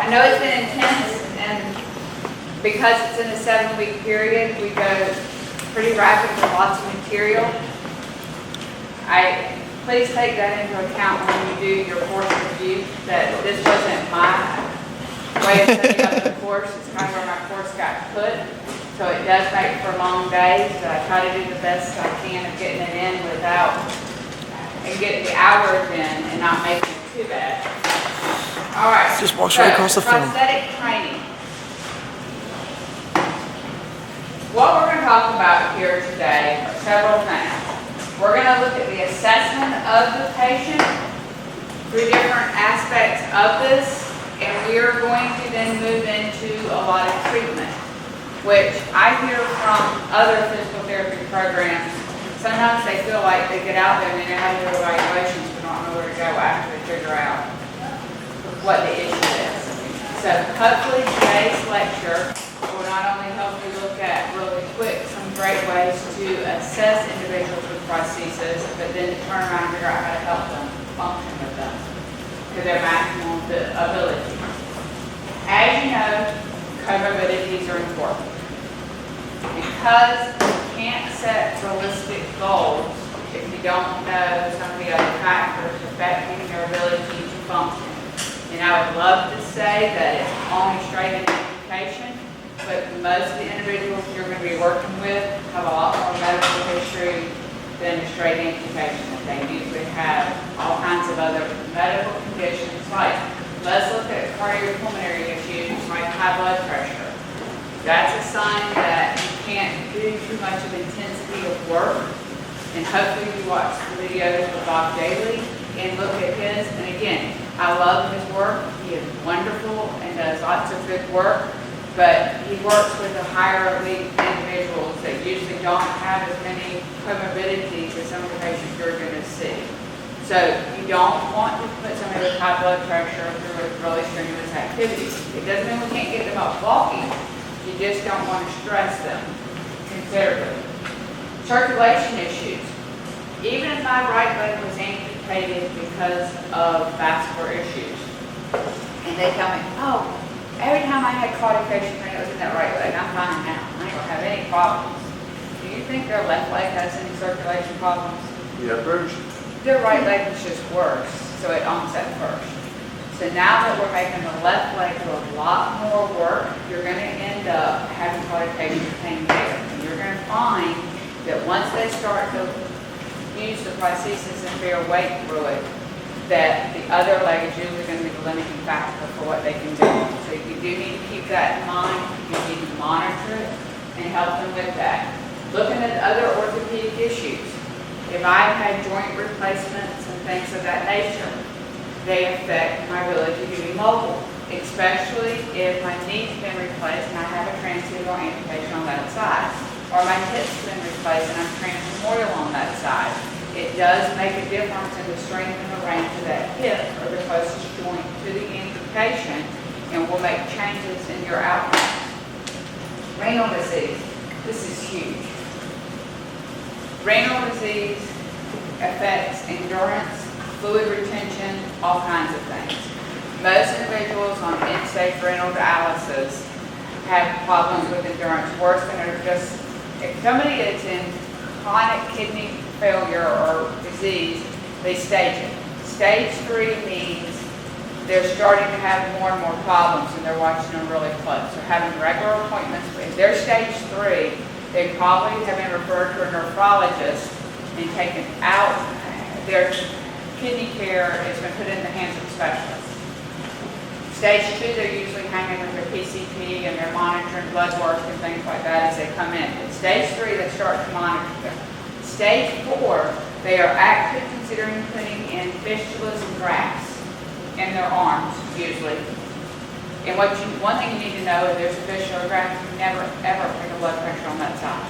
I know it's been intense, and because it's in a 7-week period, we go pretty rapid with lots of material. Please take that into account when you do your course review, that this wasn't my way of setting up the course. It's kind of where my course got put. So it does make for long days, but I try to do the best I can of getting it in and getting the hours in and not making it too bad. All right. Just walk straight across the film. Prosthetic training. What we're going to talk about here today are several things. We're going to look at the assessment of the patient through different aspects of this, and we are going to then move into a lot of treatment, which I hear from other physical therapy programs. Sometimes they feel like they get out there and they have to do evaluations but don't know where to go after they figure out what the issue is. So hopefully today's lecture will not only help you look at really quick some great ways to assess individuals with prosthesis, but then to turn around and figure out how to help them function with them to their maximum ability. As you know, comorbidities are important. Because you can't set realistic goals if you don't know some of the other factors affecting your ability to function. And I would love to say that it's only straight in education, but most of the individuals you're going to be working with have a lot more medical history than a straight amputation. They usually have all kinds of other medical conditions, like let's look at cardiopulmonary issues like high blood pressure. That's a sign that you can't do too much of intensity of work. And hopefully you watch the videos with Bob Daly and look at his. And again, I love his work. He is wonderful and does lots of good work. But he works with the higher elite individuals that usually don't have as many comorbidities as some of the patients you're going to see. So you don't want to put somebody with high blood pressure through a really strenuous activity. It doesn't mean we can't get them up walking. You just don't want to stress them considerably. Circulation issues. Even if my right leg was amputated because of vascular issues, and they tell me, oh, every time I had claudication pain, it was in that right leg. I'm fine now. I don't have any problems. Do you think their left leg has any circulation problems? Yeah, first. Their right leg was just worse, so it onset first. So now that we're making the left leg do a lot more work, you're going to end up having claudication pain there. And you're going to find that once they start to use the prosthesis and bear weight through it, that the other leg is usually going to be the limiting factor for what they can do. So you do need to keep that in mind. You need to monitor it and help them with that. Looking at other orthopedic issues. If I've had joint replacements and things of that nature, they affect my ability to be mobile, especially if my knee's been replaced and I have a transfemoral amputation on that side, or my hip's been replaced and I'm transfemoral on that side. It does make a difference in the strength and the range of that hip or the closest joint to the amputation, and will make changes in your outcomes. Renal disease. This is huge. Renal disease affects endurance, fluid retention, all kinds of things. Most individuals on end-stage renal dialysis have problems with endurance worse than just, if somebody is in chronic kidney failure or disease, they stage it. Stage 3 means they're starting to have more and more problems and they're watching them really close. They're having regular appointments. If they're stage 3, they probably have been referred to a nephrologist and taken out. Their kidney care has been put in the hands of a specialist. Stage 2, they're usually hanging with their PCP and they're monitoring blood work and things like that as they come in. But stage 3, they start to monitor them. Stage 4, they are actually considering putting in fistulas and grafts in their arms, usually. And one thing you need to know is there's a fistula or graft, you never ever put a blood pressure on that side.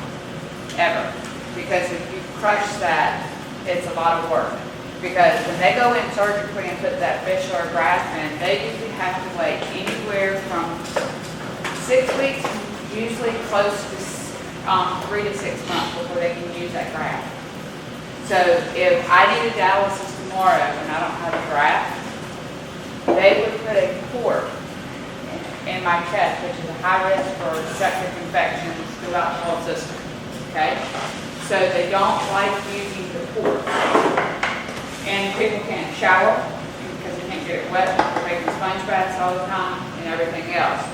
Ever. Because if you crush that, it's a lot of work. Because when they go in surgically and put that fistula or graft in, they usually have to wait anywhere from 6 weeks, usually close to 3 to 6 months before they can use that graft. So if I need a dialysis tomorrow and I don't have a graft, they would put a port in my chest, which is a high risk for septic infections throughout the whole system, okay? So they don't like using the port. And people can't shower because they can't get it wet. They're making sponge baths all the time and everything else.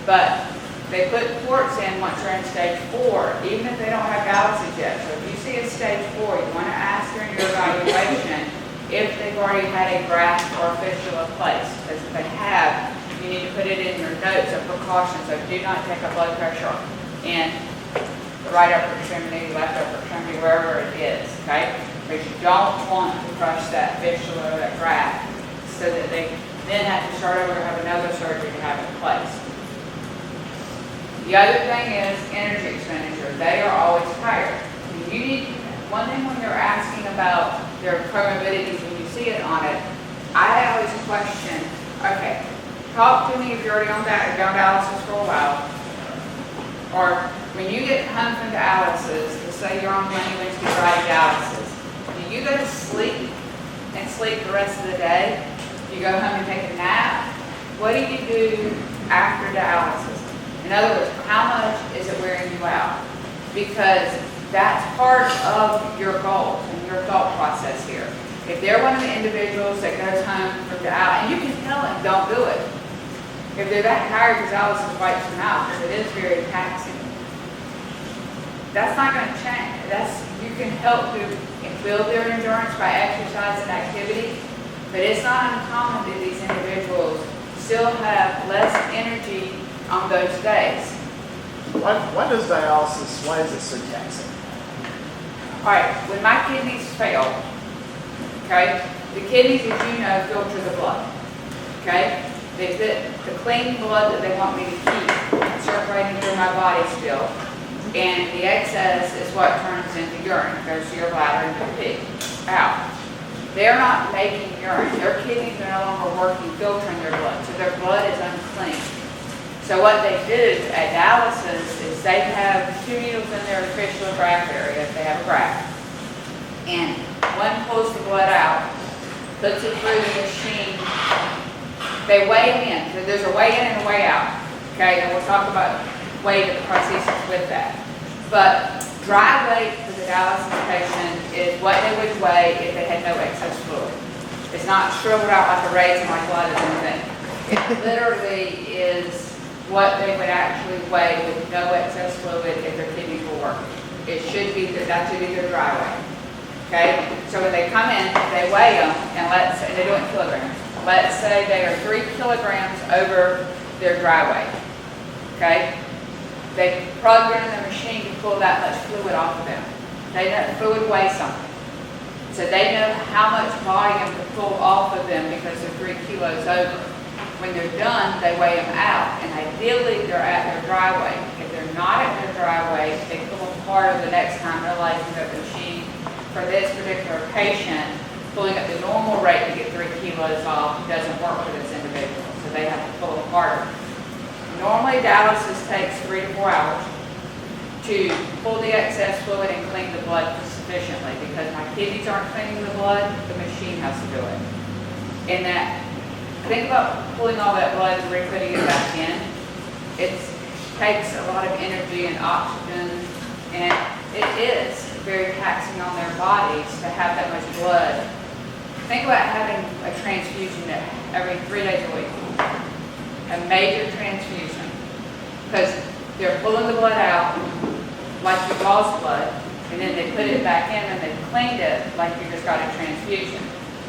But they put ports in once they're in stage 4, even if they don't have dialysis yet. So if you see a stage 4, you want to ask during your evaluation if they've already had a graft or a fistula placed. Because if they have, you need to put it in your notes of precaution. So do not take a blood pressure in the right upper extremity, left upper extremity, wherever it is, okay? Because you don't want to crush that fistula or that graft so that they then have to start over and have another surgery to have it placed. The other thing is energy expenditure. They are always tired. You need, one thing when you're asking about their comorbidities, when you see it on it, I always question, okay, talk to me if you're already on dialysis for a while, or when you get home from dialysis, let's say you're on Monday, Wednesday, Friday dialysis, do you go to sleep and sleep the rest of the day? Do you go home and take a nap? What do you do after dialysis? In other words, how much is it wearing you out? Because that's part of your goals and your thought process here. If they're one of the individuals that goes home from dialysis, and you can tell them, don't do it. If they're that tired, because dialysis wipes them out, because it is very taxing. That's not going to change. You can help to build their endurance by exercise and activity, but it's not uncommon that these individuals still have less energy on those days. Why does dialysis, why is it so taxing? All right, when my kidneys fail, okay, the kidneys, as you know, filter the blood, okay? They fit the clean blood that they want me to keep circulating through my body still, and the excess is what turns into urine. It goes to your bladder and you pee out. They're not making urine. Their kidneys are no longer working, filtering their blood, so their blood is unclean. So what they do at dialysis is they have 2 needles in their fistula graft area if they have a graft. And one pulls the blood out, puts it through the machine. They weigh them in. So there's a weigh in and a weigh out. Okay, and we'll talk about weight of the prosthesis with that. But dry weight for the dialysis patient is what they would weigh if they had no excess fluid. It's not shriveled out like a raisin like a lot of them think. It literally is what they would actually weigh with no excess fluid if their kidneys were working. It should be that should be their dry weight. Okay? So when they come in, they weigh them, and they do it in kilograms. Let's say they are 3 kilograms over their dry weight. Okay? They plug it in the machine to pull that much fluid off of them. They know fluid weighs something. So they know how much volume to pull off of them because they're 3 kilos over. When they're done, they weigh them out, and ideally they're at their dry weight. If they're not at their dry weight, they pull them harder the next time, realizing that the machine, for this particular patient, pulling at the normal rate to get 3 kilos off doesn't work for this individual, so they have to pull them harder. Normally, dialysis takes 3 to 4 hours to pull the excess fluid and clean the blood sufficiently, because my kidneys aren't cleaning the blood, the machine has to do it. And that, think about pulling all that blood and re-putting it back in. It takes a lot of energy and oxygen, and it is very taxing on their bodies to have that much blood. Think about having a transfusion every 3 days a week. A major transfusion. Because they're pulling the blood out like you lost blood, and then they put it back in and they've cleaned it like you just got a transfusion.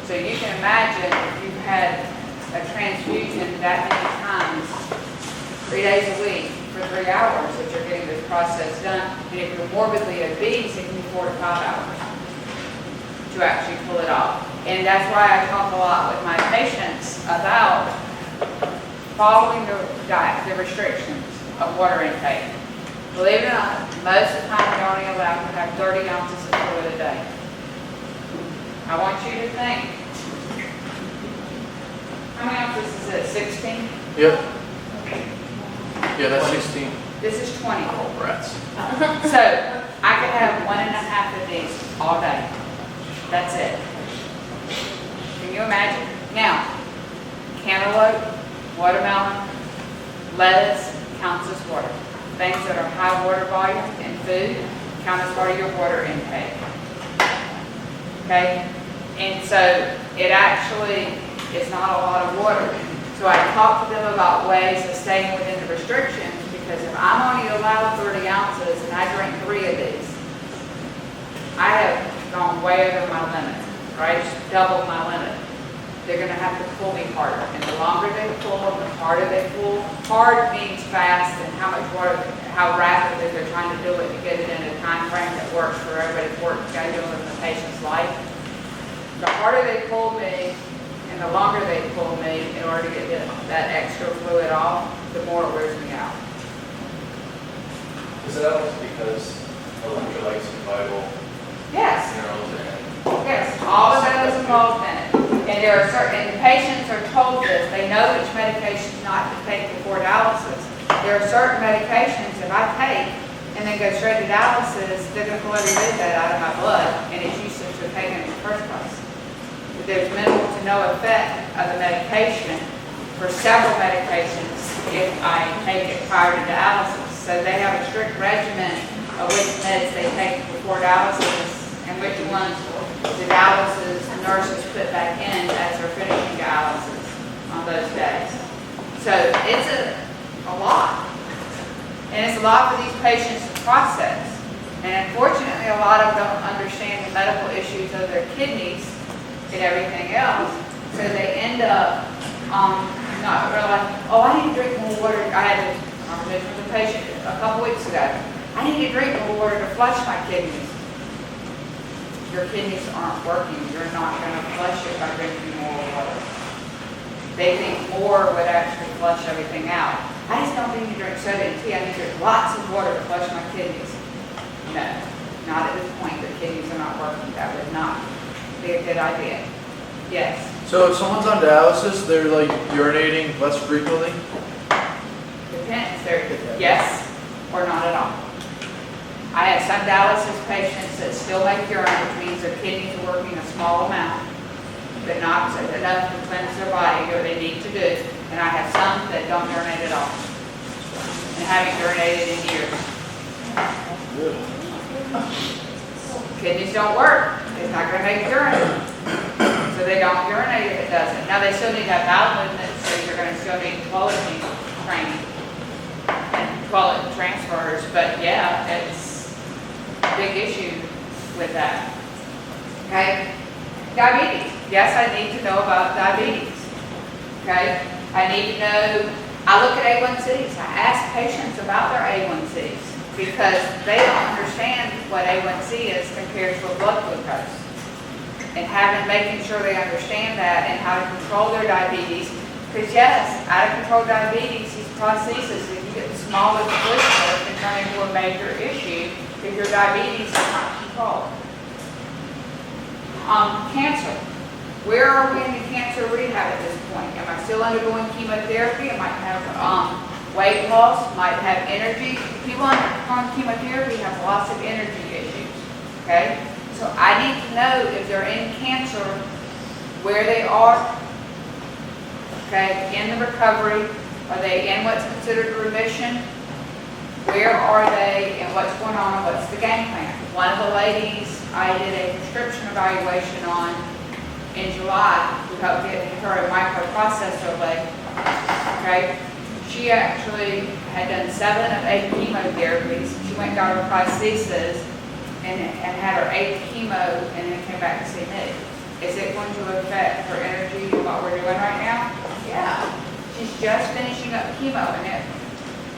So you can imagine if you've had a transfusion that many times, 3 days a week for 3 hours that you're getting this process done. And if you're morbidly obese, it can be 4 to 5 hours to actually pull it off. And that's why I talk a lot with my patients about following the diet, the restrictions of water intake. Believe it or not, most of the time you're only allowed to have 30 ounces of fluid a day. I want you to think, how many ounces is it, 16? Yep. Yeah, that's 16. This is 20. Oh, rats. So I could have 1.5 of these all day. That's it. Can you imagine? Now, cantaloupe, watermelon, Lettuce counts as water. Things that are high water volume in food count as part of your water intake. Okay? And so it actually is not a lot of water. So I talked to them about ways of staying within the restrictions, because if I'm only allowed 30 ounces and I drink 3 of these, I have gone way over my limit, right? Double my limit. They're going to have to pull me harder. And the longer they pull, the harder they pull. Hard means fast, and how much water, how rapidly they're trying to do it to get it in a time frame that works for everybody, for it to go in the patient's life. The harder they pull me, and the longer they pull me in order to get that extra fluid off, the more it wears me out. Is that almost because electrolytes and vital Yes. minerals and Yes, all of that is involved in it. And there are certain, and the patients are told this, they know which medications not to take before dialysis. There are certain medications that I take and then go straight to dialysis, they're going to pull every bit of that out of my blood, and it's useless to take it in the first place. But there's minimal to no effect of the medication for several medications if I take it prior to dialysis. So they have a strict regimen of which meds they take before dialysis and which ones the dialysis nurses put back in as they're finishing dialysis on those days. So it's a lot. And it's a lot for these patients to process. And unfortunately, a lot of them don't understand the medical issues of their kidneys and everything else. So they end up not realizing, oh, I need to drink more water. I had a conversation with a patient a couple weeks ago. I need to drink more water to flush my kidneys. Your kidneys aren't working. You're not going to flush it by drinking more water. They think more would actually flush everything out. I just don't need to drink soda and tea. I need to drink lots of water to flush my kidneys. No, not at this point. The kidneys are not working. That would not be a good idea. Yes. So if someone's on dialysis, they're like urinating less frequently? Depends. Yes or not at all. I have some dialysis patients that still make urine, which means their kidneys are working a small amount, but not enough to cleanse their body, what they need to do. And I have some that don't urinate at all, and haven't urinated in years. Kidneys don't work. It's not going to make urine. So they don't urinate if it doesn't. Now they still need to have bowel movements, so you're going to still need toilet training and toilet transfers. But yeah, it's a big issue with that. Okay? Diabetes. Yes, I need to know about diabetes. Okay? I need to know, I look at A1Cs. I ask patients about their A1Cs because they don't understand what A1C is compared to a blood glucose. And making sure they understand that and how to control their diabetes. Because yes, out of control diabetes, these prostheses, if you get the smallest glucose, can turn into a major issue if your diabetes is not controlled. Cancer. Where are we in the cancer rehab at this point? Am I still undergoing chemotherapy? I might have weight loss, might have energy. People on chemotherapy have lots of energy issues. Okay? So I need to know if they're in cancer, where they are, okay, in the recovery. Are they in what's considered remission? Where are they and what's going on and what's the game plan? One of the ladies I did a prescription evaluation on in July to help get her a microprocessor leg, okay? She actually had done 7 of 8 chemotherapies. She went and got her prosthesis and had her 8th chemo and then came back to see me. Is it going to affect her energy and what we're doing right now? Yeah. She's just finishing up chemo and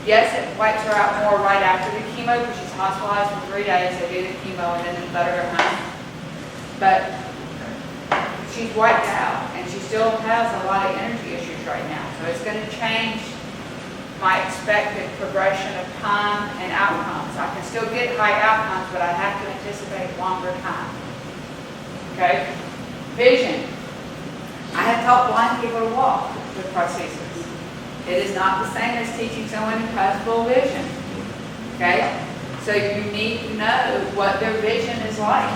yes, it wipes her out more right after the chemo because she's hospitalized for 3 days. They do the chemo and then they let her go home. But she's wiped out and she still has a lot of energy issues right now. So it's going to change my expected progression of time and outcomes. I can still get high outcomes, but I have to anticipate longer time. Okay? Vision. I have taught blind people to walk with prosthesis. It is not the same as teaching someone who has full vision. Okay? So you need to know what their vision is like.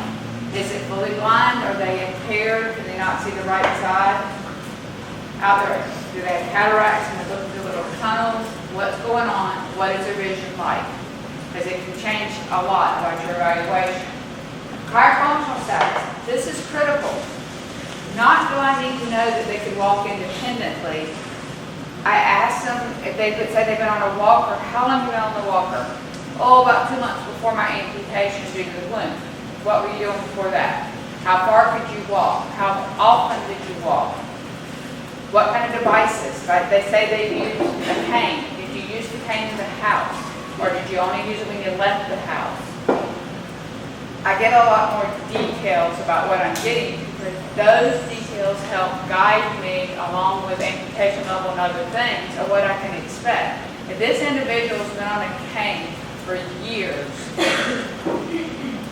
Is it fully blind? Are they impaired? Can they not see the right side? Out there, do they have cataracts and they look through little tunnels? what's going on, what is their vision like, because it can change a lot about your evaluation. Prior functional status, this is critical. Not do I need to know that they could walk independently. I asked them if they could say they've been on a walker, how long have you been on the walker? Oh, about 2 months before my amputation due to the wound. What were you doing before that? How far could you walk? How often did you walk? What kind of devices? Right? They say they used a cane. Did you use the cane in the house? Or did you only use it when you left the house? I get a lot more details about what I'm getting because those details help guide me along with amputation level and other things of what I can expect. If this individual's been on a cane for years,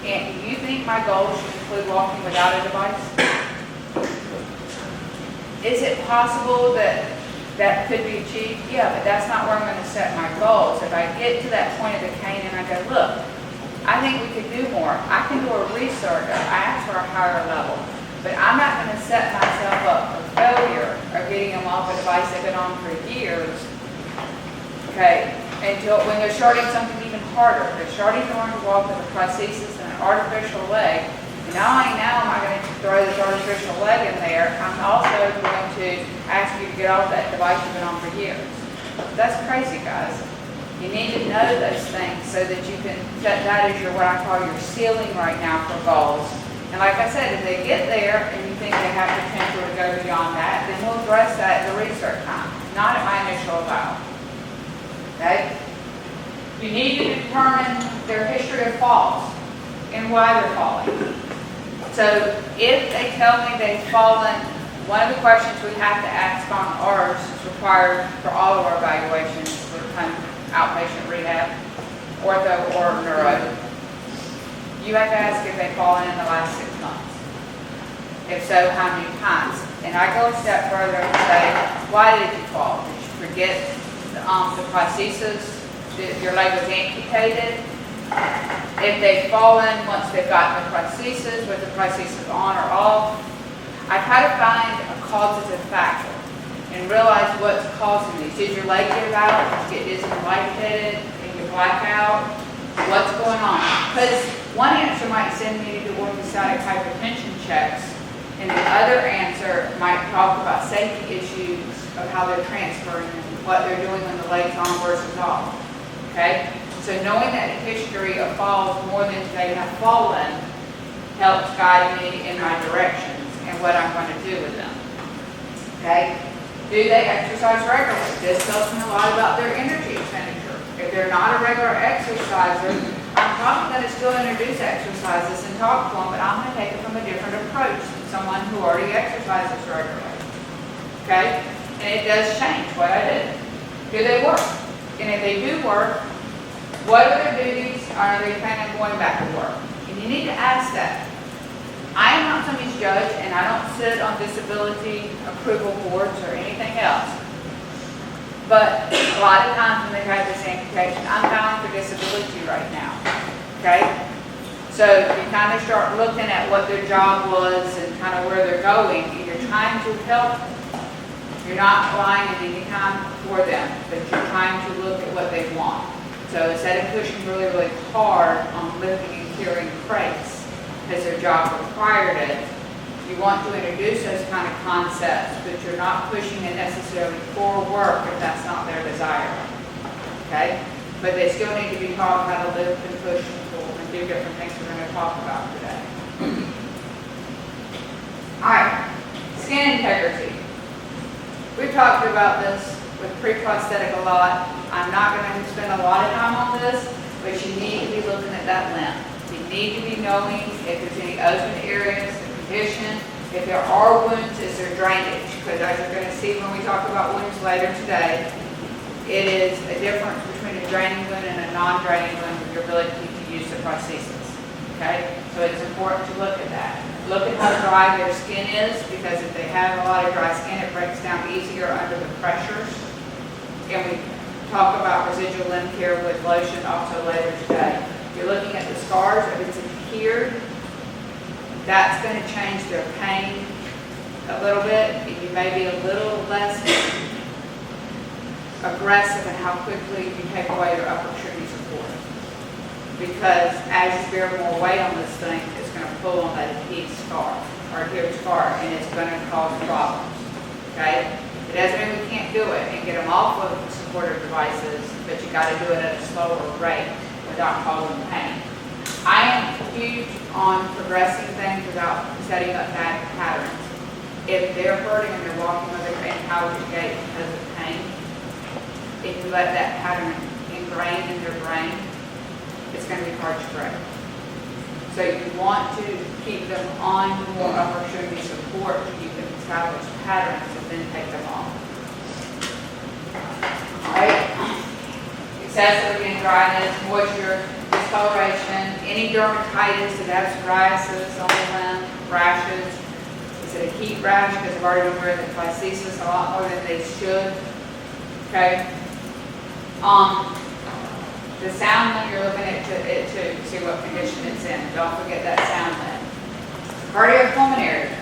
and do you think my goal should include walking without a device? Is it possible that that could be achieved? Yeah, but that's not where I'm going to set my goals. If I get to that point of the cane and I go, look, I think we could do more. I can do a research. I ask for a higher level. But I'm not going to set myself up for failure of getting them off a device they've been on for years. Okay, until when they're starting something even harder. They're starting to learn to walk with a prosthesis and an artificial leg. And not only now am I going to throw this artificial leg in there, I'm also going to ask you to get off that device you've been on for years. That's crazy, guys. You need to know those things so that you can set that as your, what I call your ceiling right now for goals. And like I said, if they get there and you think they have potential to go beyond that, then we'll address that at the research time, not at my initial eval. Okay? You need to determine their history of falls and why they're falling. So if they tell me they've fallen, one of the questions we have to ask on ours is required for all of our evaluations for kind of outpatient rehab, ortho or neuro. You have to ask if they've fallen in the last 6 months. If so, how many times? And I go a step further and say, why did you fall? Did you forget the prosthesis? Did your leg was amputated? If they've fallen once they've gotten the prosthesis, with the prosthesis on or off, I try to find a causative factor and realize what's causing these. Did your leg give out? Did you get dizzy and lightheaded? Did you black out? What's going on? Because one answer might send me to do orthostatic hypertension checks, and the other answer might talk about safety issues of how they're transferring and what they're doing when the leg's on versus off. Okay? So knowing that history of falls more than they have fallen helps guide me in my directions and what I'm going to do with them. Okay? Do they exercise regularly? This tells me a lot about their energy expenditure. If they're not a regular exerciser, I'm probably going to still introduce exercises and talk to them, but I'm going to take it from a different approach than someone who already exercises regularly. Okay? And it does change what I do. Do they work? And if they do work, what are their duties? Are they planning on going back to work? And you need to ask that. I am not somebody's judge, and I don't sit on disability approval boards or anything else. But a lot of times when they've had this amputation, I'm filing for disability right now. Okay? So you kind of start looking at what their job was and kind of where they're going, and you're trying to help them. You're not relying on any time for them, but you're trying to look at what they want. So instead of pushing really, really hard on lifting and carrying crates, because their job required it, you want to introduce those kind of concepts, but you're not pushing it necessarily for work if that's not their desire. Okay? But they still need to be taught how to lift and push and pull and do different things we're going to talk about today. All right. Skin integrity. We've talked about this with pre-prosthetic a lot. I'm not going to spend a lot of time on this, but you need to be looking at that limb. You need to be knowing if there's any open areas, the condition, if there are wounds, is there drainage? Because as you're going to see when we talk about wounds later today, it is a difference between a draining wound and a non-draining wound with your ability to use the prosthesis. Okay? So it's important to look at that. Look at how dry their skin is, because if they have a lot of dry skin, it breaks down easier under the pressures. And we talk about residual limb care with lotion also later today. You're looking at the scars. If it's adhered, that's going to change their pain a little bit, and you may be a little less aggressive in how quickly you take away their upper extremity support. Because as you bear more weight on this thing, it's going to pull on that adhesive scar or adherent scar, and it's going to cause problems. Okay? It doesn't mean we can't do it and get them off of supportive devices, but you got to do it at a slower rate without causing pain. I am huge on progressing things without setting up bad patterns. If they're hurting and they're walking with their inhaled gait because of pain, if you let that pattern ingrain in their brain, it's going to be hard to break. So you want to keep them on more upper extremity support so you can establish patterns and then take them off. Alright? Excessive skin dryness, moisture, discoloration, any dermatitis that has psoriasis on the limb, rashes. Is it a heat rash? Because I've already been wearing the physesis a lot more than they should. Okay? The sound limb, you're looking at it too, to see what condition it's in. Don't forget that sound limb. Cardiopulmonary.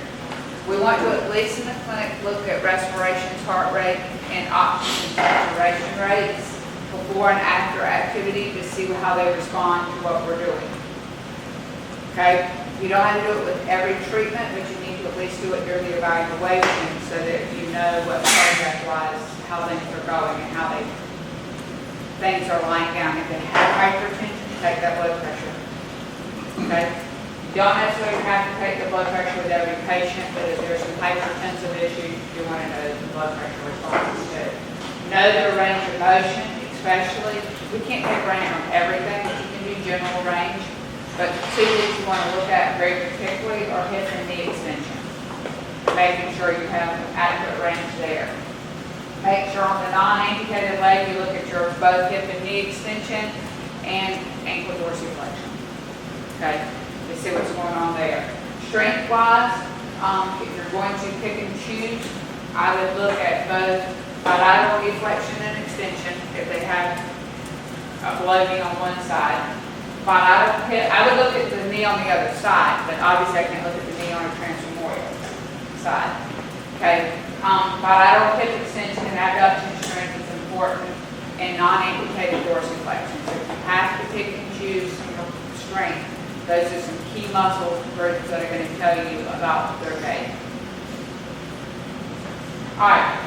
We want to, at least in the clinic, look at respirations, heart rate, and oxygen saturation rates before and after activity to see how they respond to what we're doing. Okay? You don't have to do it with every treatment, but you need to at least do it during the evaluation so that you know what cardiac-wise, how things are going and how things are lying down. If they have hypertension, take that blood pressure. Okay? You don't necessarily have to take the blood pressure with every patient, but if there's some hypertensive issues, you want to know the blood pressure responses too. Know their range of motion, especially. We can't take range on everything, but you can do general range. But two things you want to look at very particularly are hip and knee extension. Making sure you have adequate range there. Make sure on the non-amputated leg you look at your both hip and knee extension and ankle dorsiflexion. Okay, to see what's going on there. Strength-wise, if you're going to pick and choose, I would look at both bilateral deflection and extension if they have a bloating on one side. Bilateral hip, I would look at the knee on the other side, but obviously I can't look at the knee on a transfemoral side. Okay, bilateral hip extension and abduction strength is important, and non-amputated dorsiflexion. So if you have to pick and choose some strength, those are some key muscle groups that are going to tell you about their gait. All right,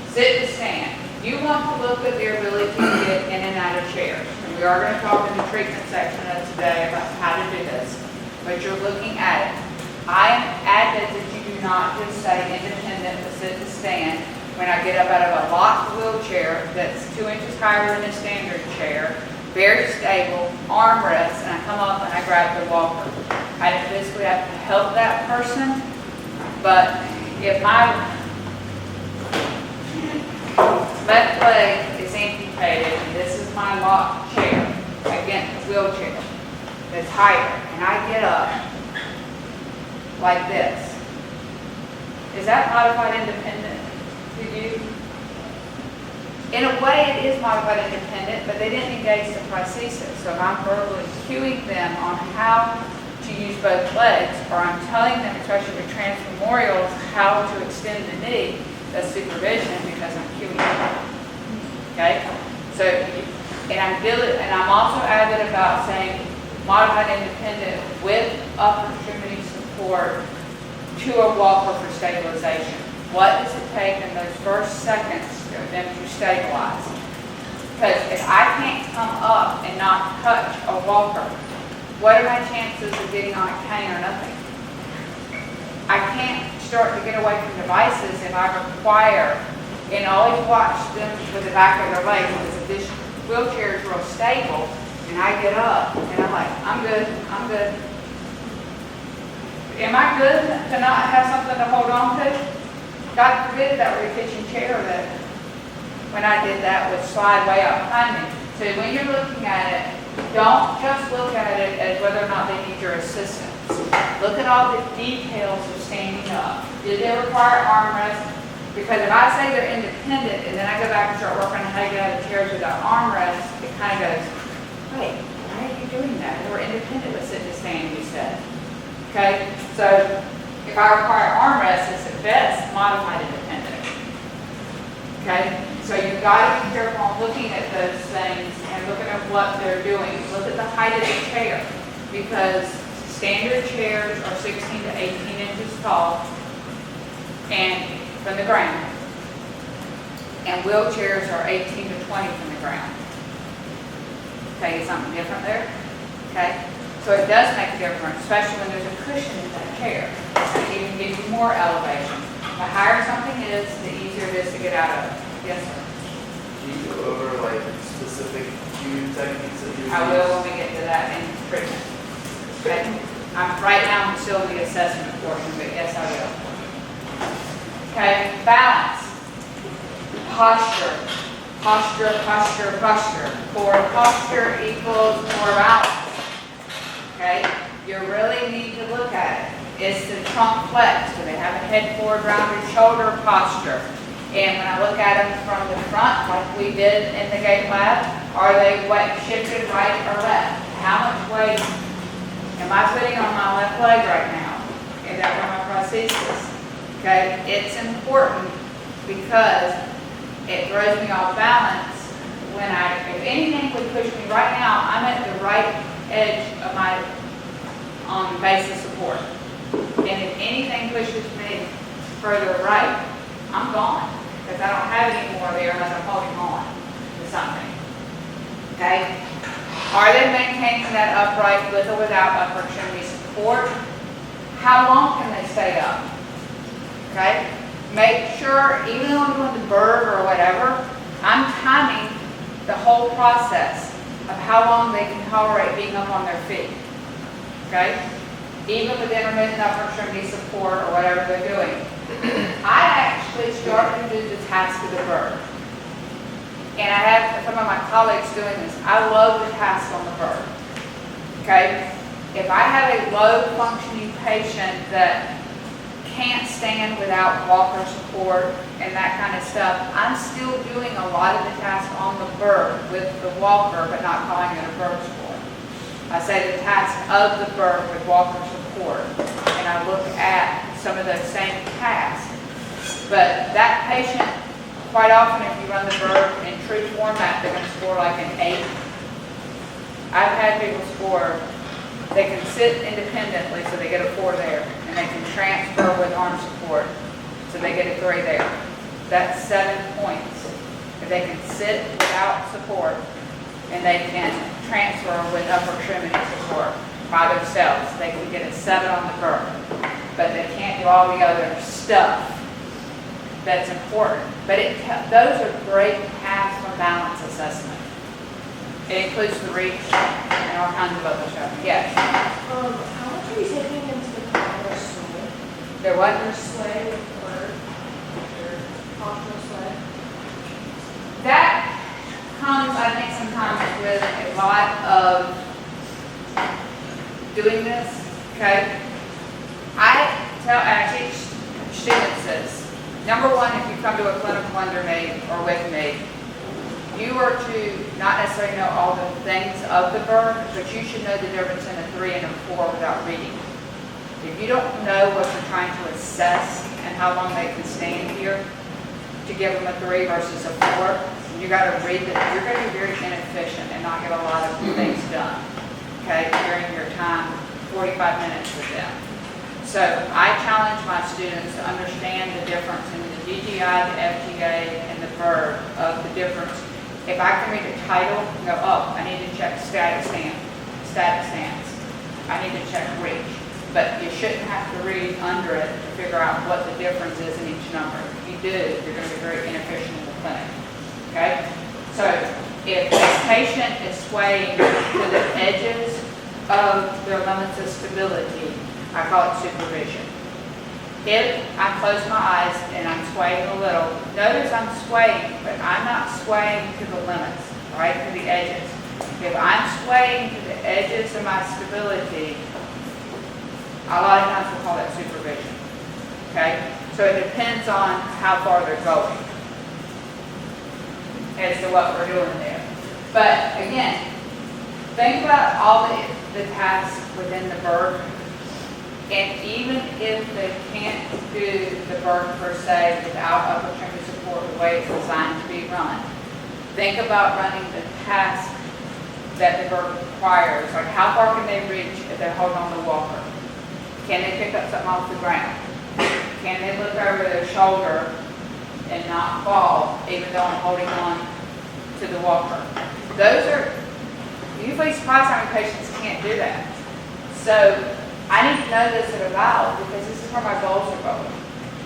sit to stand. You want to look at their ability to get in and out of chairs. And we are going to talk in the treatment section of today about how to do this, but you're looking at it. I am adamant that you do not just say independent but sit to stand when I get up out of a locked wheelchair that's 2 inches higher than a standard chair, very stable, armrest, and I come up and I grab the walker. I physically have to help that person, but if my left leg is amputated and this is my locked chair, again, wheelchair, that's higher, and I get up like this, is that modified independent to you? In a way, it is modified independent, but they didn't engage the prosthesis. So if I'm verbally cueing them on how to use both legs, or I'm telling them, especially with transfemorials, how to extend the knee, that's supervision because I'm cueing them. Okay? So, and I'm also avid about saying modified independent with upper extremity support to a walker for stabilization. What does it take in those first seconds for them to stabilize? Because if I can't come up and not touch a walker, what are my chances of getting on a cane or nothing? I can't start to get away from devices if I require, and always watch them with the back of their legs, because if this wheelchair is real stable, and I get up, and I'm like, I'm good. Am I good to not have something to hold on to? God forbid that were a kitchen chair that, when I did that, would slide way up behind me. So when you're looking at it, don't just look at it as whether or not they need your assistance. Look at all the details of standing up. Did they require armrest? Because if I say they're independent and then I go back and start working on how to get out of the chairs without armrest, it kind of goes, wait, why are you doing that? They were independent but sit to stand, you said. Okay? So if I require armrest, it's at best modified independent. Okay? So you've got to be careful on looking at those things and looking at what they're doing. Look at the height of the chair, because standard chairs are 16 to 18 inches tall and from the ground, and wheelchairs are 18 to 20 from the ground. Tell you something different there, okay? So it does make a difference, especially when there's a cushion in that chair. It even gives you more elevation. The higher something is, the easier it is to get out of it. Yes, sir. Do you go over like specific cue techniques that you use? I will when we get to that in treatment. Okay? Right now I'm still in the assessment portion, but yes, I will. Okay, balance. Posture. Posture, posture, posture. Poor posture equals poor balance. Okay, you really need to look at it. It's the trunk flex. Do they have a head forward, rounded shoulder posture? And when I look at them from the front, like we did in the gait lab, are they shifted right or left? How much weight am I putting on my left leg right now? Is that for my prosthesis? Okay, it's important because it throws me off balance when if anything would push me right now, I'm at the right edge of my base of support. And if anything pushes me further right, I'm gone. Because I don't have any more there unless I'm holding on to something. Okay? Are they maintaining that upright with or without upper extremity support? How long can they stay up? Okay? Make sure, even though I'm doing the bird or whatever, I'm timing the whole process of how long they can tolerate being up on their feet. Okay? Even with intermittent upper extremity support or whatever they're doing. I actually started to do the task of the bird. And I have some of my colleagues doing this. I love the task on the bird. Okay? If I have a low functioning patient that can't stand without walker support and that kind of stuff, I'm still doing a lot of the task on the bird with the walker, but not calling it a bird support. I say the task of the bird with walker support, and I look at some of those same tasks. But that patient, quite often if you run the bird in true format, they're going to score like an 8. I've had people score, they can sit independently, so they get a 4 there, and they can transfer with arm support, so they get a 3 there. That's 7 points. If they can sit without support, and they can transfer with upper extremity support by themselves, they can get a 7 on the bird. But they can't do all the other stuff that's important. But those are great tasks for balance assessment. It includes the reach and all kinds of other stuff. Yes? How much are you taking into the power sway? There what? Your sway with the bird? Your postural sway? That comes, I think, sometimes with a lot of doing this, okay? I teach students this. Number one, if you come to a clinical under me or with me, you are to not necessarily know all the things of the bird, but you should know the difference in a 3 and a 4 without reading. If you don't know what you're trying to assess and how long they can stand here, to give them a 3 versus a 4, you got to read that. You're going to be very inefficient and not get a lot of things done, okay, during your time, 45 minutes with them. So I challenge my students to understand the difference in the DGI, the FGA, and the bird of the difference. If I can read the title and go, oh, I need to check static stance. I need to check reach. But you shouldn't have to read under it to figure out what the difference is in each number. If you do, you're going to be very inefficient in the clinic. Okay? So if a patient is swaying to the edges of their limits of stability, I call it supervision. If I close my eyes and I'm swaying a little, notice I'm swaying, but I'm not swaying to the limits, right, to the edges. If I'm swaying to the edges of my stability, a lot of times we'll call that supervision. Okay? So it depends on how far they're going as to what we're doing there. But again, think about all the tasks within the bird. And even if they can't do the bird per se without upper extremity support for the way it's designed to be run. Think about running the task that the verb requires, like how far can they reach if they're holding on the walker? Can they pick up something off the ground? Can they look over their shoulder and not fall, even though I'm holding on to the walker? Those are, usually surprised how many patients can't do that. So I need to know this at a valve because this is where my goals are going.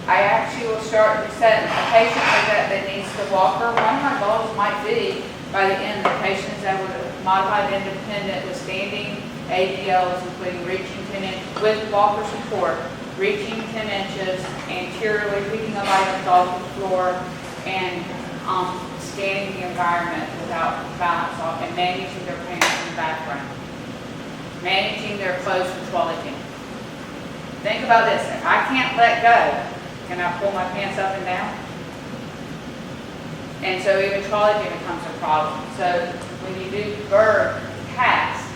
I actually will start to set a patient like that needs the walker. One of my goals might be by the end, the patients that were modified independent with standing ADLs, including reaching 10 inches with walker support, reaching 10 inches, anteriorly picking up items off the floor, and scanning the environment without balance off, and managing their pants in the background, managing their clothes for toileting. Think about this. If I can't let go, can I pull my pants up and down? And so even toileting becomes a problem. So when you do verb tasks,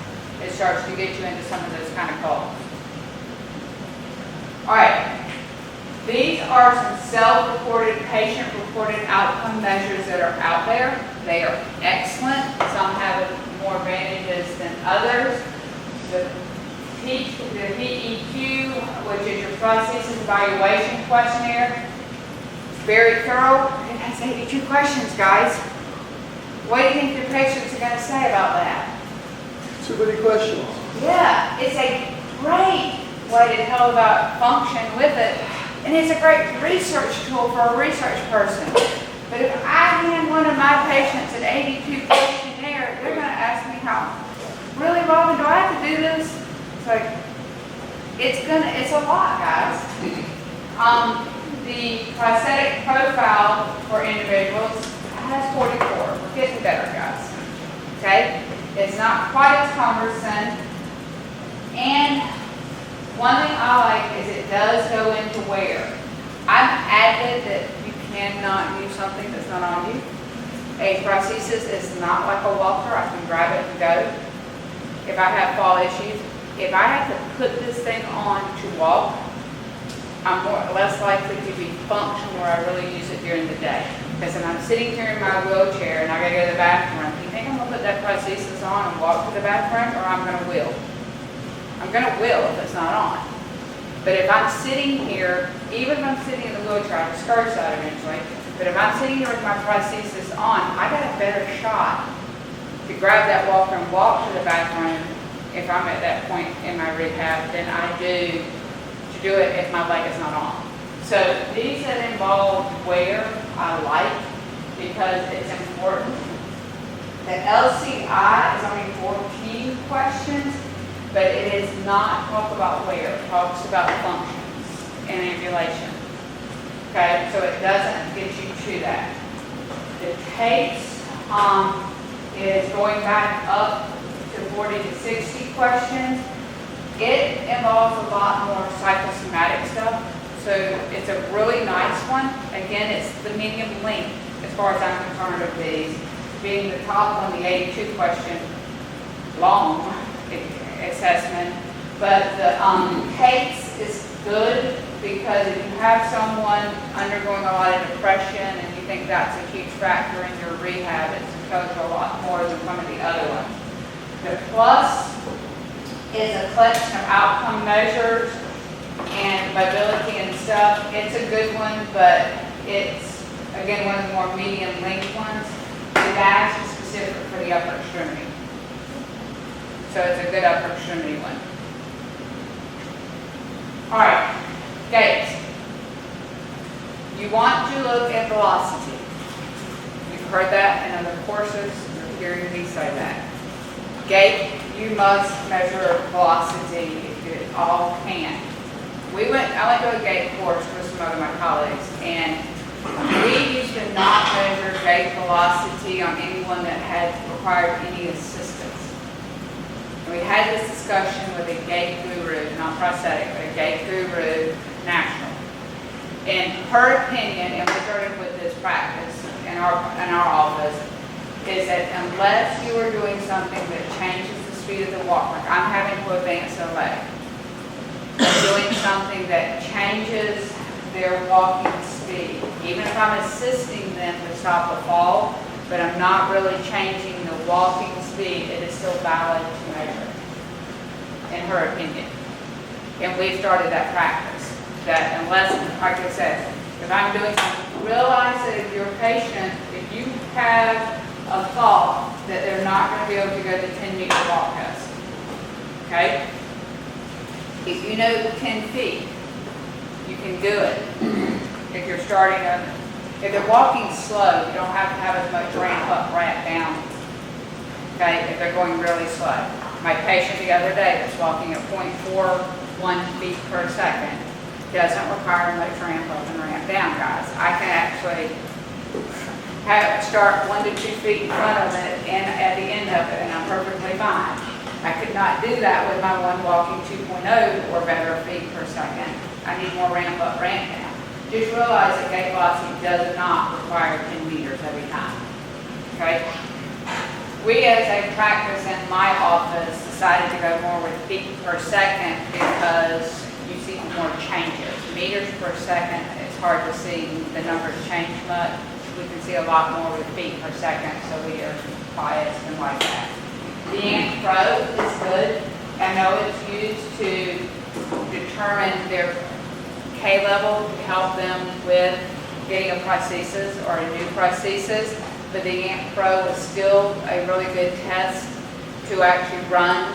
it starts to get you into some of those kind of calls. All right. These are some self-reported, patient-reported outcome measures that are out there. They are excellent. Some have more advantages than others. The PEQ, which is your prosthesis evaluation questionnaire, is very thorough. It has 82 questions, guys. What do you think your patients are going to say about that? Too many questions. Yeah, it's a great way to tell about function with it, and it's a great research tool for a research person. But if I hand one of my patients an 82 questionnaire, they're going to ask me how, really, Robin, do I have to do this? It's like, it's a lot, guys. The prosthetic profile for individuals has 44. We're getting better, guys. Okay? It's not quite as cumbersome. And one thing I like is it does go into wear. I'm adamant that you cannot use something that's not on you. A prosthesis is not like a walker. I can grab it and go. If I have fall issues, if I have to put this thing on to walk, I'm less likely to be functional where I really use it during the day. Because when I'm sitting here in my wheelchair and I gotta go to the bathroom, do you think I'm gonna put that prosthesis on and walk to the bathroom, or I'm gonna wheel? I'm gonna wheel if it's not on. But if I'm sitting here, even if I'm sitting in the wheelchair, I have a skirt side eventually, but if I'm sitting here with my prosthesis on, I got a better shot to grab that walker and walk to the bathroom if I'm at that point in my rehab than I do to do it if my leg is not on. So these that involve wear, I like because it's important. The LCI is only 14 questions, but it is not talk about wear. It talks about functions and ambulation. Okay, so it doesn't get you to that. The case is going back up to 40 to 60 questions. It involves a lot more psychosomatic stuff. So it's a really nice one. Again, it's the medium length as far as I'm concerned of these. Being the top one, the 82 question, long assessment. But the case is good because if you have someone undergoing a lot of depression and you think that's a huge factor in your rehab, it's covers a lot more than some of the other ones. The plus is a collection of outcome measures and mobility and stuff. It's a good one, but it's, again, one of the more medium length ones. The dash is specific for the upper extremity. So it's a good upper extremity one. All right, gait. You want to look at velocity. You've heard that in other courses. You're hearing me say that. Gait, you must measure velocity if you all can. I went to a gait course with some of my colleagues, and we used to not measure gait velocity on anyone that had required any assistance. And we had this discussion with a gait guru, not prosthetic, but a gait guru national. And her opinion, and we started with this practice in our office, is that unless you are doing something that changes the speed of the walk, like I'm having to advance a leg, doing something that changes their walking speed, even if I'm assisting them to stop a fall, but I'm not really changing the walking speed, it is still valid to measure, in her opinion. And we've started that practice, that unless, like I said, if I'm doing something, realize that if your patient, if you have a thought that they're not going to be able to go the 10-meter walk test, okay? If you know the 10 feet, you can do it. If you're starting if they're walking slow, you don't have to have as much ramp up, ramp down, okay, if they're going really slow. My patient the other day was walking at 0.41 feet per second. Doesn't require much ramp up and ramp down, guys. I can actually start 1 to 2 feet in front of it and at the end of it, and I'm perfectly fine. I could not do that with my one walking 2.0 or better feet per second. I need more ramp up, ramp down. Just realize that gait velocity does not require 10 meters every time, okay? We as a practice in my office decided to go more with feet per second because you see more changes. Meters per second, it's hard to see the numbers change much. We can see a lot more with feet per second, so we are biased and like that. The AMP Pro is good. I know it's used to determine their K level to help them with getting a prosthesis or a new prosthesis, but the AMP Pro is still a really good test to actually run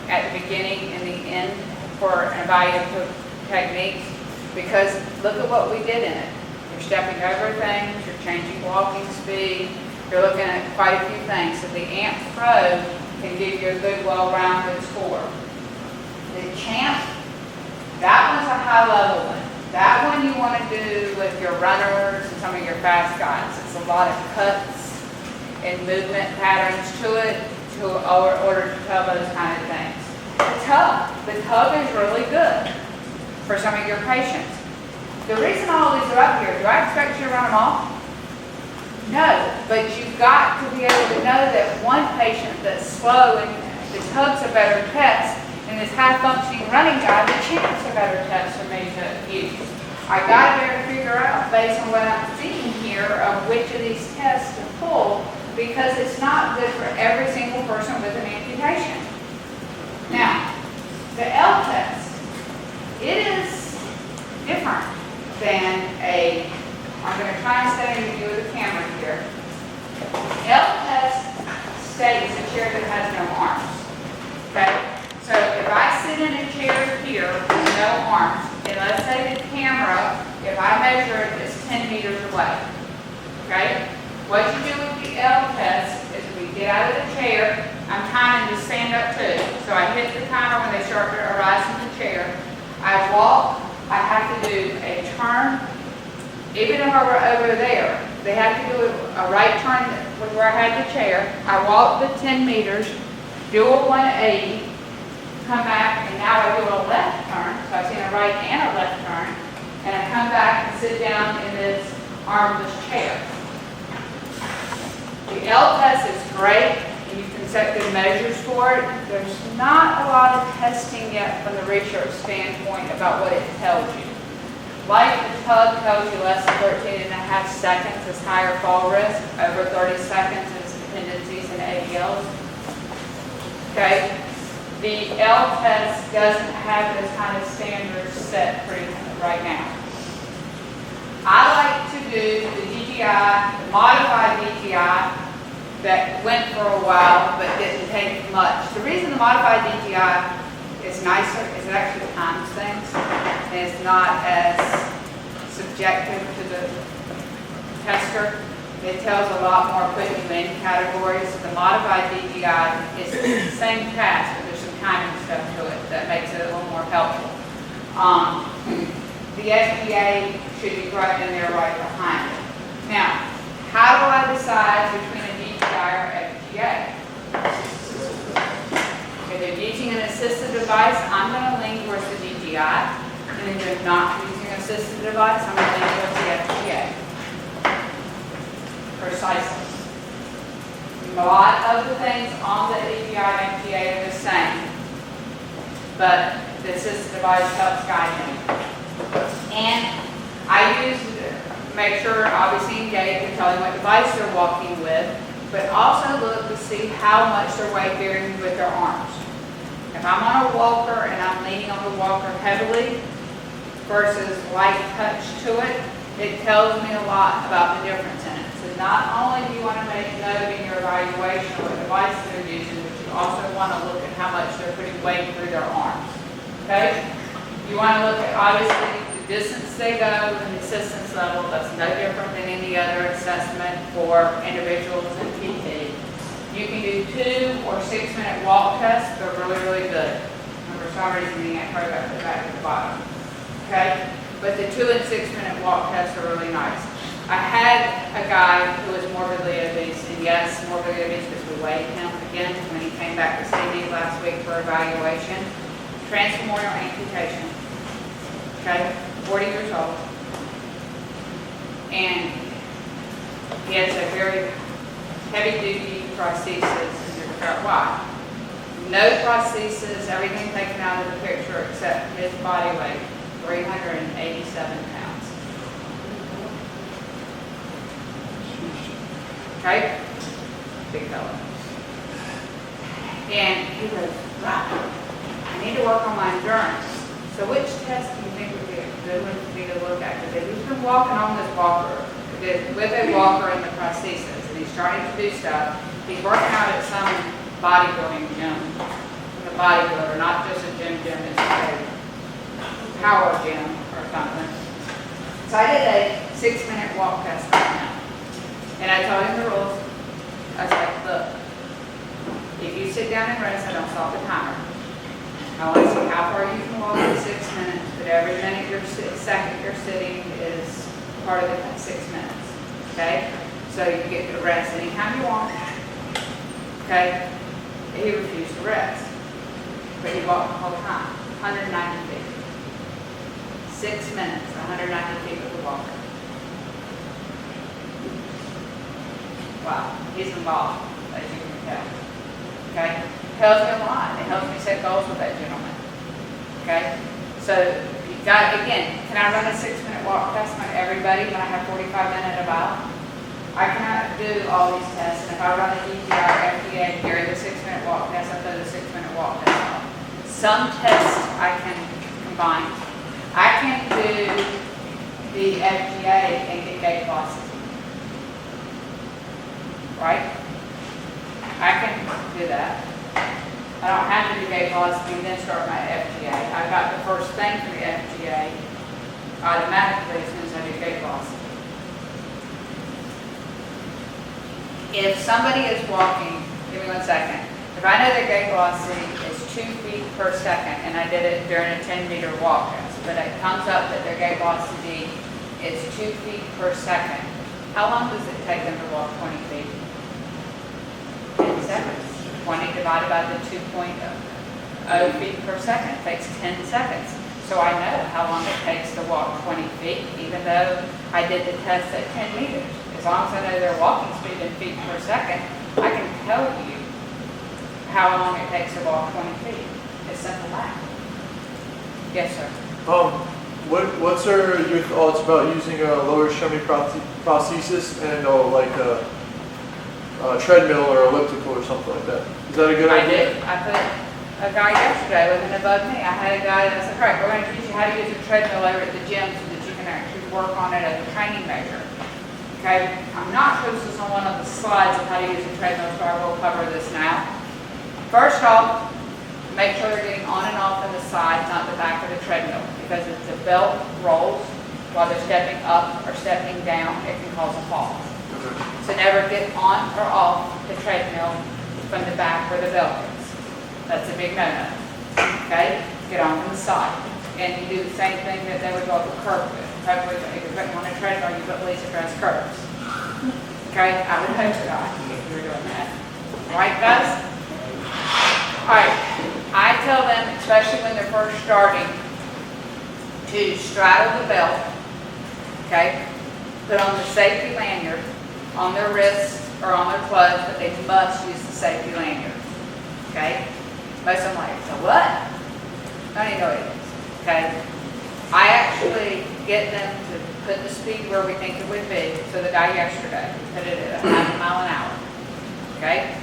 at the beginning and the end for an evaluative techniques, because look at what we did in it. You're stepping over things, you're changing walking speed, you're looking at quite a few things. So the AMP Pro can give you a good, well-rounded score. The Champ, that one's a high-level one. That one you want to do with your runners and some of your fast guys. It's a lot of cuts and movement patterns to it in order to tell those kind of things. The tug is really good for some of your patients. The reason all these are up here, do I expect you to run them off? No, but you've got to be able to know that one patient that's slow and the tug's a better test, and this high-functioning running guy, the Champ's a better test for me to use. I got to be able to figure out, based on what I'm seeing here, of which of these tests to pull, because it's not good for every single person with an amputation. Now, the L test, it is different than I'm going to try and stay in the view of the camera here. L test states a chair that has no arms, okay? So if I sit in a chair here with no arms, and let's say the camera, if I measure it, is 10 meters away, okay? What you do with the L test is we get out of the chair, I'm timing to stand up too. So I hit the timer when they start to arise from the chair. I walk, I have to do a turn. Even if I were over there, they have to do a right turn with where I had the chair. I walk the 10 meters, do a 180, come back, and now I do a left turn. So I've seen a right and a left turn. And I come back and sit down in this armless chair. The L test is great, and you can set good measures for it. There's not a lot of testing yet from the research standpoint about what it tells you. Like the tug tells you less than 13.5 seconds is higher fall risk, over 30 seconds is dependencies and ADLs. Okay? The L test doesn't have those kind of standards set pretty right now. I like to do the DTI, the modified DTI, that went for a while but didn't take much. The reason the modified DTI is nicer is it actually times things, and it's not as subjective to the tester. It tells a lot more, putting you in categories. The modified DTI is the same task, but there's some timing stuff to it that makes it a little more helpful. The FDA should be right in there right behind it. Now, how do I decide between a DTI or FDA? If they're using an assistive device, I'm going to lean towards the DTI. And if they're not using an assistive device, I'm going to lean towards the FDA. Precisely. A lot of the things on the DTI and FDA are the same, but the assistive device helps guide me. And I use make sure, obviously engage and tell them what device they're walking with, but also look to see how much they're weight bearing with their arms. If I'm on a walker and I'm leaning on the walker heavily versus light touch to it, it tells me a lot about the difference in it. So not only do you want to make note in your evaluation of what device they're using, but you also want to look at how much they're putting weight through their arms. Okay? You want to look at, obviously, the distance they go and the assistance level. That's no different than any other assessment for individuals in PT. You can do 2 or 6 minute walk tests. They're really, really good. And for some reason, you can't probably back to the back at the bottom. Okay? But the 2 and 6 minute walk tests are really nice. I had a guy who was morbidly obese, and yes, morbidly obese because we weighed him again when he came back to see me last week for evaluation. Transfemoral amputation. Okay? 40 years old. And he has a very heavy-duty prosthesis, and you're figure out why. No prosthesis, everything taken out of the picture except his body weight, 387 pounds. Okay? Big fella. And he goes, right, I need to work on my endurance. So which test do you think would be a good one for me to look at? Because he's been walking on this walker, with a walker in the prosthesis, and he's starting to do stuff. He's working out at some bodybuilding gym, a bodybuilder, not just a gym, it's a power gym or something. So I did a 6 minute walk test on him. And I told him the rules. I was like, look, if you sit down and rest, I don't stop the timer. I want to see how far you can walk in 6 minutes, but every minute second you're sitting is part of the 6 minutes. Okay? So you get to rest anytime you want. Okay? He refused to rest. But he walked the whole time. 190 feet. 6 minutes, 190 feet with the walker. Wow, he's involved, as you can tell. Okay? Tells me a lot. It helps me set goals with that gentleman. Okay? So, you got, again, can I run a 6 minute walk test on everybody when I have 45 minute about? I cannot do all these tests, and if I run a DPI or FDA during the 6 minute walk test, I throw the 6 minute walk test on. Some tests I can combine. I can do the FDA and get gait velocity. Right? I can do that. I don't have to do gait velocity and then start my FGA. I got the first thing for the FGA automatically as soon as I do gait velocity. If somebody is walking, give me 1 second. If I know their gait velocity is 2 feet per second, and I did it during a 10-meter walk test, but it comes up that their gait velocity is 2 feet per second, how long does it take them to walk 20 feet? 10 seconds. 20 divided by the 2.0 feet per second takes 10 seconds. So I know how long it takes to walk 20 feet, even though I did the test at 10 meters. As long as I know their walking speed in feet per second, I can tell you how long it takes to walk 20 feet. It's simple math. Yes, sir. What's your thoughts about using a lower extremity prosthesis and like a treadmill or elliptical or something like that? Is that a good idea? I put a guy yesterday living above me. I had a guy that said, all right, we're going to teach you how to use a treadmill over at the gym so that you can actually work on it as a training measure. Okay, I'm not sure this is on one of the slides of how to use a treadmill, so I will cover this now. First off, make sure they're getting on and off of the sides, not the back of the treadmill, because if the belt rolls while they're stepping up or stepping down, it can cause a fall. So never get on or off the treadmill from the back where the belt is. That's a big no-no. Okay? Get on from the side. And you do the same thing that they would go up a curb with. Hopefully, if you're putting on a treadmill, you put least address curves. Okay? I would hope not if you were doing that. All right, guys? All right. I tell them, especially when they're first starting, to straddle the belt. Okay? Put on the safety lanyard on their wrists or on their clothes, but they must use the safety lanyard. Okay? Most of them are like, so what? I don't even know what it is. Okay? I actually get them to put the speed where we think it would be. So the guy yesterday, we put it at a half a mile an hour. Okay?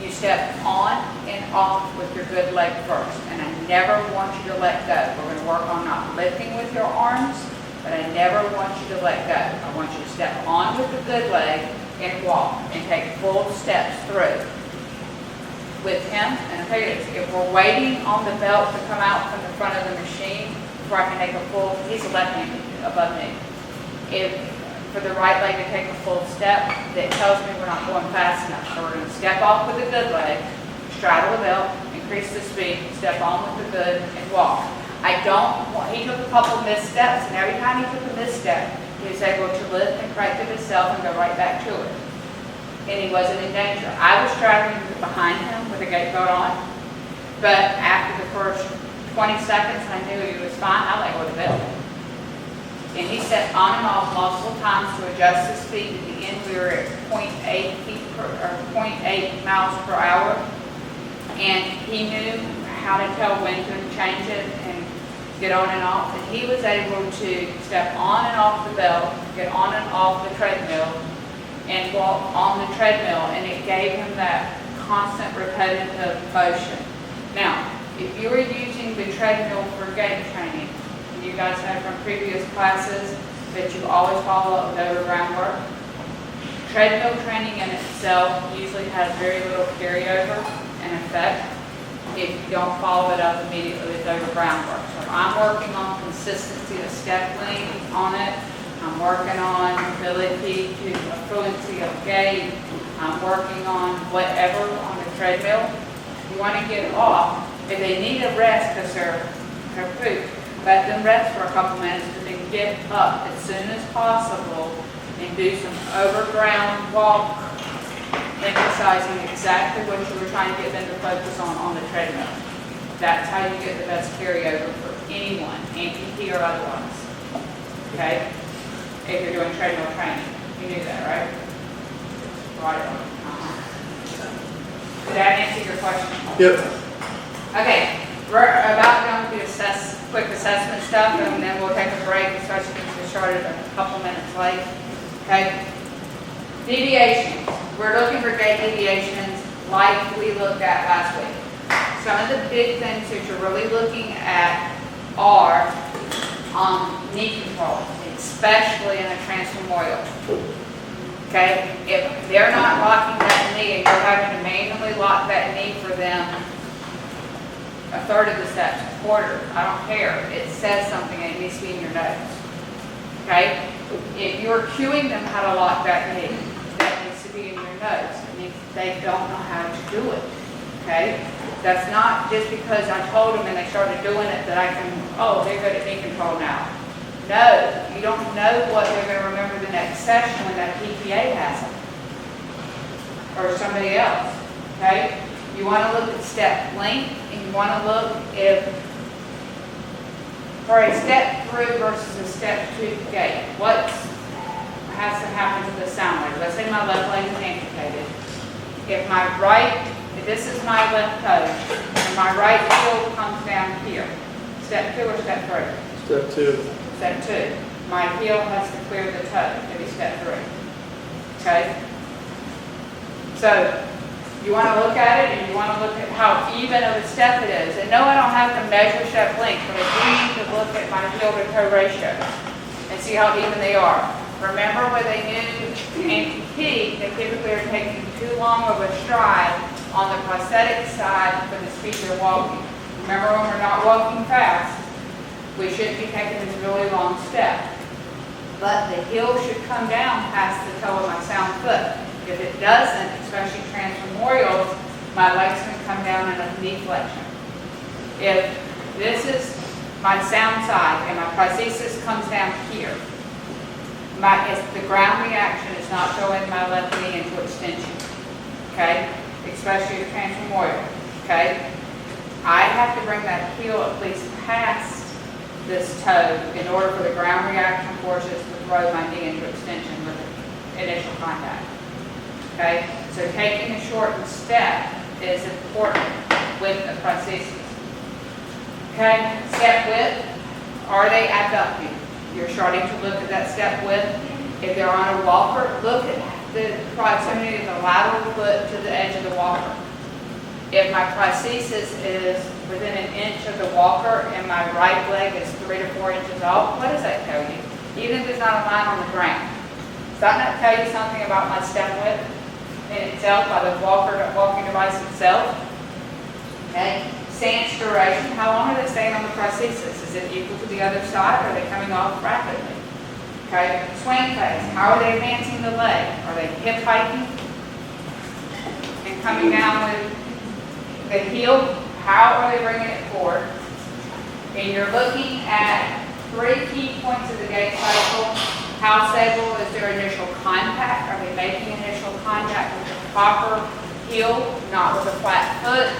You step on and off with your good leg first. And I never want you to let go. We're going to work on not lifting with your arms, but I never want you to let go. I want you to step on with the good leg and walk and take full steps through. With him, and I'll tell you this, if we're waiting on the belt to come out from the front of the machine before I can take a full, he's a left-handed above me. If for the right leg to take a full step, that tells me we're not going fast enough. So we're going to step off with the good leg, straddle the belt, increase the speed, step on with the good, and walk. I don't want, he took a couple missteps, and every time he took a misstep, he was able to lift and correct it himself and go right back to it. And he wasn't in danger. I was straddling behind him with the gate belt on, but after the first 20 seconds, I knew he was fine. I let go of the belt. And he stepped on and off multiple times to adjust his speed. At the end, we were at 0.8 miles per hour. And he knew how to tell when to change it and get on and off. And he was able to step on and off the belt, get on and off the treadmill, and walk on the treadmill. And it gave him that constant repetitive motion. Now, if you were using the treadmill for gait training, you guys know from previous classes that you always follow up with overground work. Treadmill training in itself usually has very little carryover and effect if you don't follow it up immediately with overground work. So I'm working on consistency of step length on it. I'm working on ability to fluency of gait. I'm working on whatever on the treadmill. You want to get off. If they need a rest because they're pooped, let them rest for a couple minutes, but then get up as soon as possible and do some overground walk, emphasizing exactly what you were trying to get them to focus on the treadmill. That's how you get the best carryover for anyone, amputee or otherwise. Okay? If you're doing treadmill training. You knew that, right? Right on. Did that answer your question? Yep. Okay, we're about going to do quick assessment stuff, and then we'll take a break, especially since we started a couple minutes late. Okay? Deviations. We're looking for gait deviations like we looked at last week. Some of the big things that you're really looking at are knee control, especially in a transfemoral. Okay? If they're not locking that knee and you're having to manually lock that knee for them, a third of the steps, a quarter, I don't care. It says something and it needs to be in your notes. Okay? If you're cueing them how to lock that knee, that needs to be in your notes. It means they don't know how to do it. Okay? That's not just because I told them and they started doing it that I can, oh, they're good at knee control now. No, you don't know what they're going to remember the next session when that PTA has them. Or somebody else. Okay? You want to look at step length, and you want to look if, for a step through versus a step two gait, what has to happen to the sound wave? Let's say my left leg is amputated. If this is my left toe, and my right heel comes down here, step two or step three? Step two. Step two. My heel has to clear the toe to be step three. Okay? So, you want to look at it and you want to look at how even of a step it is. And no, I don't have to measure step length, but I do need to look at my heel to toe ratio and see how even they are. Remember when they do amputee, they typically are taking too long of a stride on the prosthetic side for the speed they're walking. Remember when we're not walking fast, we shouldn't be taking this really long step. But the heel should come down past the toe of my sound foot. If it doesn't, especially transfemorals, my legs can come down in a knee flexion. If this is my sound side and my prosthesis comes down here, the ground reaction is not throwing my left knee into extension. Okay? Especially the transfemoral. Okay? I have to bring that heel at least past this toe in order for the ground reaction forces to throw my knee into extension with the initial contact. Okay, so taking a shortened step is important with the prosthesis. Okay, step width, are they abducting? You're starting to look at that step width. If they're on a walker, look at the proximity of the lateral foot to the edge of the walker. If my prosthesis is within an inch of the walker and my right leg is 3 to 4 inches off, what does that tell you? Even if there's not a line on the ground. Does that not tell you something about my step width in itself by the walking device itself? Okay. Stance duration, how long are they staying on the prosthesis? Is it equal to the other side, or are they coming off rapidly? Okay, swing phase, how are they advancing the leg? Are they hip hiking and coming down with the heel? How are they bringing it forward? And you're looking at 3 key points of the gait cycle. How stable is their initial contact? Are they making initial contact with the proper heel, not with a flat foot?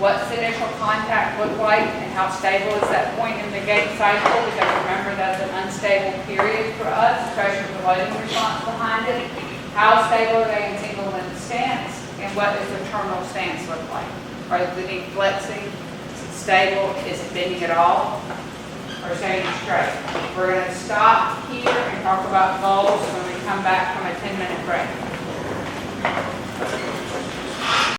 What's the initial contact look like, and how stable is that point in the gait cycle? Because remember, that's an unstable period for us, especially with the loading response behind it. How stable are they in single limb stance, and what does the terminal stance look like? Are the knee flexing? Is it stable? Is it bending at all? Or staying straight? We're going to stop here and talk about goals when we come back from a 10-minute break.